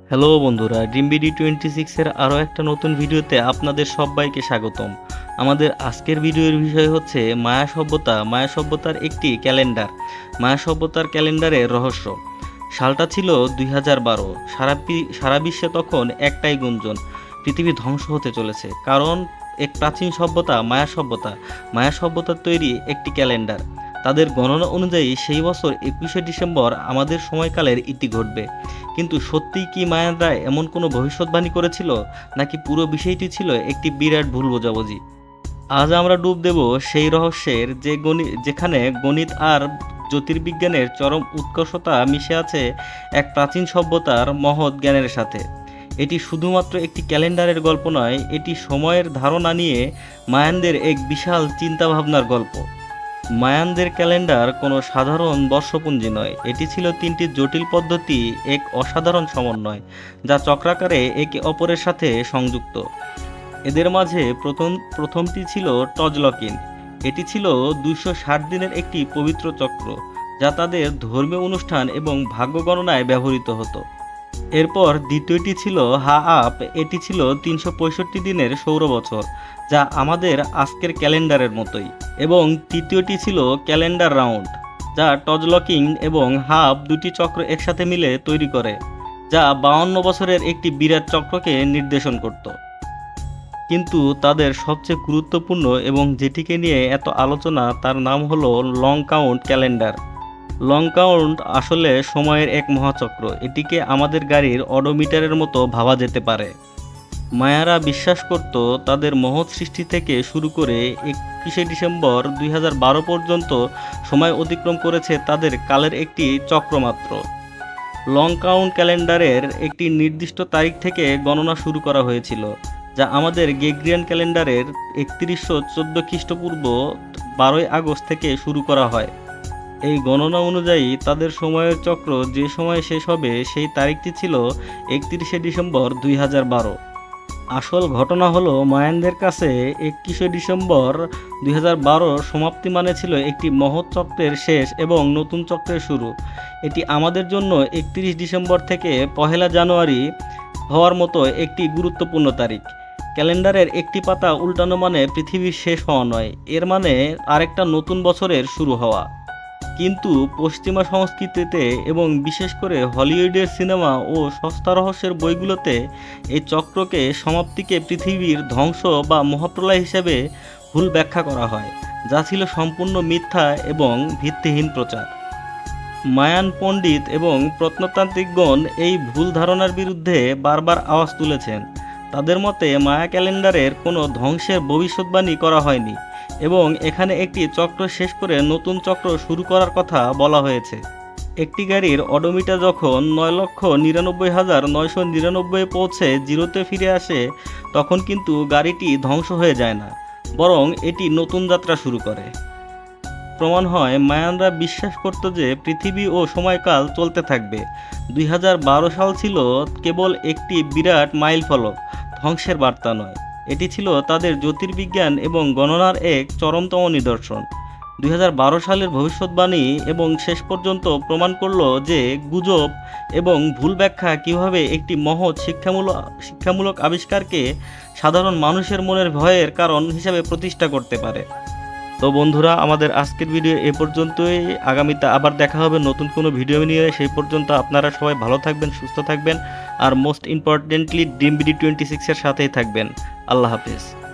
Hello বন্ধুরা, DreamBD26 আরও একটা নতুন ভিডিওতে আপনাদের সবাইকে স্বাগতম। আমাদের আজকের ভিডিওর বিষয় হচ্ছে মায়া সভ্যতা। মায়া সভ্যতার একটি ক্যালেন্ডার। মায়া সভ্যতার ক্যালেন্ডারের রহস্য। সালটা ছিল 2012। সারা বিশ্বে তখন একটাই গুঞ্জন, পৃথিবী ধ্বংস হতে চলেছে। কারণ এক প্রাচীন সভ্যতা মায়া সভ্যতা, মায়া সভ্যতার তৈরি একটি ক্যালেন্ডার। তাদের গণনা অনুযায়ী সেই বছর 21শে ডিসেম্বর আমাদের সময়কালের ইতি ঘটবে। কিন্তু সত্যিই কি মায়ানরা এমন কোনো ভবিষ্যৎবাণী করেছিল, নাকি পুরো বিষয়টি ছিল একটি বিরাট ভুল বোঝাবুঝি? আজ আমরা ডুব দেব সেই রহস্যের যেখানে গণিত আর জ্যোতির্বিজ্ঞানের চরম উৎকর্ষতা মিশে আছে এক প্রাচীন সভ্যতার মহৎ জ্ঞানের সাথে। এটি শুধুমাত্র একটি ক্যালেন্ডারের গল্প নয়, এটি সময়ের ধারণা নিয়ে মায়ানদের এক বিশাল চিন্তাভাবনার গল্প। মায়ানদের ক্যালেন্ডার কোনো সাধারণ বর্ষপঞ্জি নয়, এটি ছিল তিনটি জটিল পদ্ধতি, এক অসাধারণ সমন্বয় যা চক্রাকারে একে অপরের সাথে সংযুক্ত। এদের মাঝে প্রথমটি ছিল টজলকিন। এটি ছিল 260 দিনের একটি পবিত্র চক্র, যা তাদের ধর্মীয় অনুষ্ঠান এবং ভাগ্য গণনায় ব্যবহৃত হতো। এরপর দ্বিতীয়টি ছিল হা-আপ। এটি ছিল 365 দিনের সৌর বছর, যা আমাদের আজকের ক্যালেন্ডারের মতোই। এবং তৃতীয়টি ছিল ক্যালেন্ডার রাউন্ড, যা টজলকিং এবং হাব দুটি চক্র একসাথে মিলে তৈরি করে, যা 52 বছরের একটি বিরাট চক্রকে নির্দেশন করত। কিন্তু তাদের সবচেয়ে গুরুত্বপূর্ণ এবং যেটিকে নিয়ে এত আলোচনা, তার নাম হলো long count calendar. Long count আসলে সময়ের এক মহাচক্র। এটিকে আমাদের গাড়ির অডোমিটারের মতো ভাবা যেতে পারে। মায়ারা বিশ্বাস করত তাদের মহৎ সৃষ্টি থেকে শুরু করে 21শে ডিসেম্বর 2012 পর্যন্ত সময় অতিক্রম করেছে তাদের কালের একটি চক্র মাত্র। লং কাউন্ট ক্যালেন্ডারের একটি নির্দিষ্ট তারিখ থেকে গণনা শুরু করা হয়েছিল, যা আমাদের গ্রেগরিয়ান ক্যালেন্ডারের 3114 খ্রিস্টপূর্ব 12ই আগস্ট থেকে শুরু করা হয়। এই গণনা অনুযায়ী তাদের সময়ের চক্র যে সময় শেষ হবে সেই তারিখটি ছিল 31শে ডিসেম্বর 2012। আসল ঘটনা হলো, মায়ানদের কাছে 21শে ডিসেম্বর 2012 সমাপ্তি মানে ছিল একটি মহৎ চক্রের শেষ এবং নতুন চক্রের শুরু। এটি আমাদের জন্য 31 ডিসেম্বর থেকে 1 জানুয়ারি হওয়ার মতো একটি গুরুত্বপূর্ণ তারিখ। ক্যালেন্ডারের একটি পাতা উল্টানো মানে পৃথিবীর শেষ হওয়া নয়, এর মানে আরেকটা নতুন বছরের শুরু হওয়া। কিন্তু পশ্চিমা সংস্কৃতিতে এবং বিশেষ করে হলিউডের সিনেমা ও সস্তা রহস্যের বইগুলোতে এই চক্রকে, সমাপ্তিকে পৃথিবীর ধ্বংস বা মহাপ্রলয় হিসেবে ভুল ব্যাখ্যা করা হয়, যা ছিল সম্পূর্ণ মিথ্যা এবং ভিত্তিহীন প্রচার। মায়ান পণ্ডিত এবং প্রত্নতাত্ত্বিকগণ এই ভুল ধারণার বিরুদ্ধে বারবার আওয়াজ তুলেছেন। তাদের মতে মায়া ক্যালেন্ডারের কোনো ধ্বংসের ভবিষ্যৎবাণী করা হয়নি এবং এখানে একটি চক্র শেষ করে নতুন চক্র শুরু করার কথা বলা হয়েছে। একটি গাড়ির অডোমিটার যখন 9,99,999 পৌঁছে জিরোতে ফিরে আসে, তখন কিন্তু গাড়িটি ধ্বংস হয়ে যায় না, বরং এটি নতুন যাত্রা শুরু করে। প্রমাণ হয় মায়ানরা বিশ্বাস করত যে পৃথিবী ও সময়কাল চলতে থাকবে। 2012 সাল ছিল কেবল একটি বিরাট মাইল ফলক, ধ্বংসের বার্তা নয়। এটি ছিল তাদের জ্যোতির্বিজ্ঞান এবং গণনার এক চরমতম নিদর্শন। 2012 সালের ভবিষ্যৎবাণী এবং শেষ পর্যন্ত প্রমাণ করল যে গুজব এবং ভুল ব্যাখ্যা কীভাবে একটি মহৎ শিক্ষামূলক আবিষ্কারকে সাধারণ মানুষের মনের ভয়ের কারণ হিসেবে প্রতিষ্ঠা করতে পারে। তো বন্ধুরা, আমাদের আজকের ভিডিও এ পর্যন্তই। আগামীতে আবার দেখা হবে নতুন কোনো ভিডিও নিয়ে। সেই পর্যন্ত আপনারা সবাই ভালো থাকবেন, সুস্থ থাকবেন, আর মোস্ট ইম্পর্টেন্টলি DreamBD26 সাথেই থাকবেন। আল্লাহ হাফেজ।